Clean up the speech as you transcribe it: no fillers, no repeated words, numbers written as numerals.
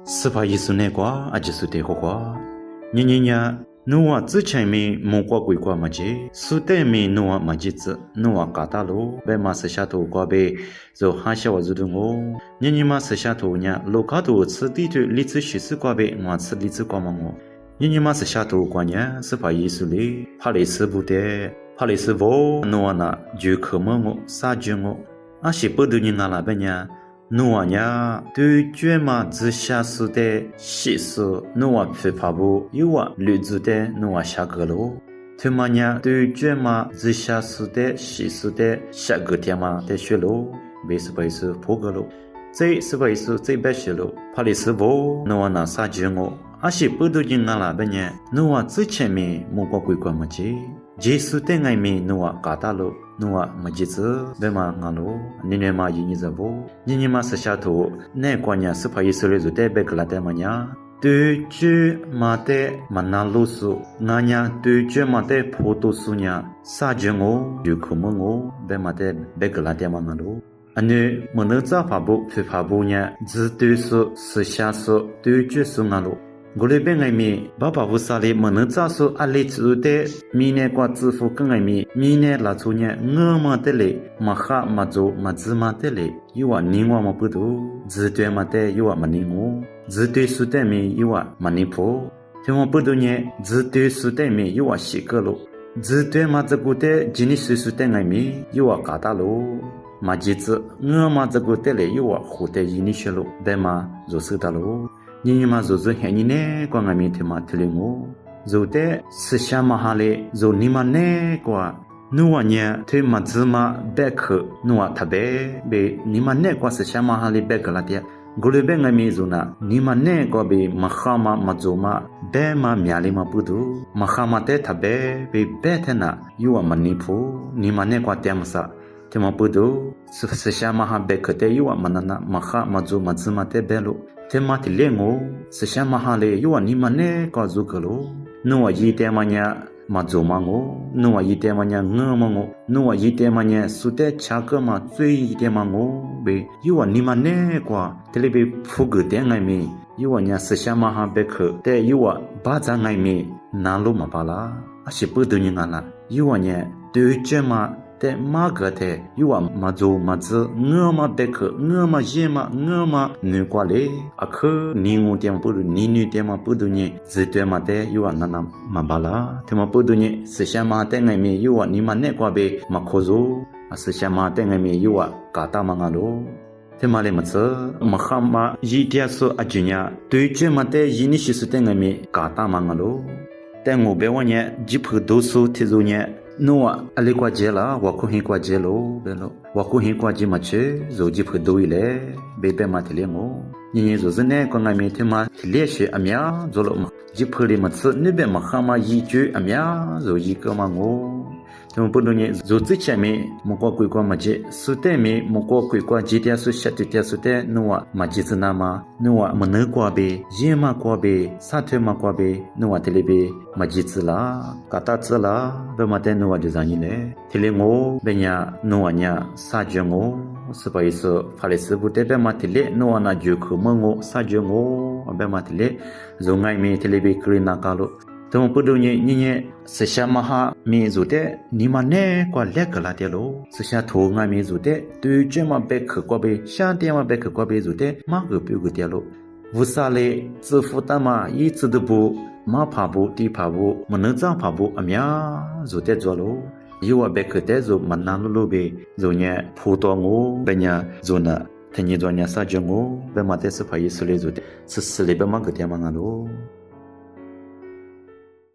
斯帕伊苏内瓜阿吉苏德霍花，年呀，努瓦之前面莫瓜鬼瓜嘛吉，苏德面努瓦嘛吉子，努瓦嘎达罗，白马斯下头瓜贝，就哈小瓦子的我，年嘛斯下头呢，罗卡头此地头里子许是瓜贝，我此里子瓜嘛我，年嘛斯下头瓜呢，斯帕伊苏里，帕里斯不得，帕里斯沃努瓦那就可么我，啥就我，阿是不得你那那边呢。努瓦呀，对卷嘛只下苏的细数，努瓦琵琶布有啊绿子的努瓦下个喽。他嘛呀，对卷嘛只下苏的细数的下个天嘛的学喽，没是不是破个喽？这是不是这边学喽？怕的是不努瓦那啥子我，阿是不都进那那边呢？努瓦之前面莫过鬼怪么子，结束的爱面努瓦嘎达喽。努瓦嘛吉子，白马俺喽，年嘛一着不，年嘛是下头，那关键是怕一手里就得白个拉的嘛呀，对住嘛的嘛那路数，俺呀对住嘛的普度数呀，啥子我就可么我，白马的白个拉的嘛俺喽，俺呢么能找爬步，去爬步呢，只对数是下数，对住数俺喽。我那边爱米，爸爸不啥哩，没能找出阿里做的，明年过支付跟爱米，明年拉出呢，我嘛的嘞，嘛哈嘛做嘛芝麻的嘞，有啊宁话嘛不多，只对嘛的有啊嘛宁我，只对数的米有啊嘛宁破，听我不多呢，只对数的米有啊西个咯，只对嘛这个的今年岁数的爱米有啊嘎达咯。嘛记子，我嘛这个的嘞有啊胡的一年学咯，对嘛就收到咯。你嘛就是喊你呢，光俺面听嘛听了我，就得思想嘛哈嘞，就你嘛呢个，努瓦呢听嘛子嘛白克，努瓦特别被你嘛呢个思想嘛哈嘞白克拉的，我那边俺面就那，你嘛呢个被嘛哈嘛嘛做嘛，白嘛面里嘛不多，嘛哈嘛的特别被白的那，有啊嘛尼普，你嘛呢个点么啥？听嘛不多，思想嘛哈白克的有啊嘛那嘛哈嘛做嘛子嘛的白咯。天马的lengo，思想嘛哈嘞，有啊你们呢搞做个咯，侬啊一点嘛呢嘛做嘛我，侬啊一点嘛呢我嘛我，侬啊一点嘛呢苏得恰个嘛最一点嘛我呗，有啊你们呢个，这里边铺个点爱面，有啊呢思想嘛哈别克，但有啊巴掌爱面，哪路嘛巴啦，啊是不得你俺啦，有啊呢对这嘛。แต่มาเกิดแต่อยู่ว่ามาจูมาจืเงือมาเบกเงือมาเยมาเงือมาหนึ่งกว่าเลยอะคือนิงูเตียมปุดุนิเตียมปุดุเนี่ยจิตเตมาแต่อยู่ว่านั่นมาบาลาที่มาปุดุเนี่ยสิชามาแต่ไงมีอยู่ว่านี่มันเนี่ยกว่าเบมาโคจูสิชามาแต่ไงมีอยู่ว่ากาตามางาโลที่มาเลยมาเจอมาข้ามมายีเดียสุอาจุญญาตัวเจมาแต่ยีนิชิสุแต่ไงมีกาตามางาโลแต่งูเบวันเนี่ยจิบดูสุที่จูเนี่ย诺啊，阿里挂节啦，我可很挂节喽，别咯，我可很挂节嘛去，手机不多一嘞，别别嘛提嘞我，你就是呢，刚俺们他妈提嘞些阿苗做了嘛，就拍哩嘛吃，那边嘛蛤蟆一句阿苗，就一个嘛我。他们不多年，就之前面莫过鬼怪嘛节，苏代面莫过鬼怪几天苏下几天苏代，侬啊嘛节子那嘛，侬啊么能挂呗，夜嘛挂呗，三天嘛挂呗，侬啊这里呗嘛节子啦，嘎达子啦，别嘛带侬啊就让你嘞，这里我别呀侬啊呀啥叫我，是不意思，法律师不代表嘛这里侬啊那就可么我啥叫我，别嘛这里，就爱面这里呗可以那个咯。他们不懂你思想嘛哈民族的，你们呢过两个拉的喽，思想土爱民族的，对这嘛别去过呗，想点嘛别去过别族的，马个别个的喽，为啥嘞？支付的嘛一直都不马爬步、地爬步，没能长爬步，阿苗就得做喽。有啊别去的就蛮难路呗，就呢普通我别呢就呢。他你做呢啥叫我，别嘛的是怕意思嘞，就的，是死嘞别嘛个点嘛个喽。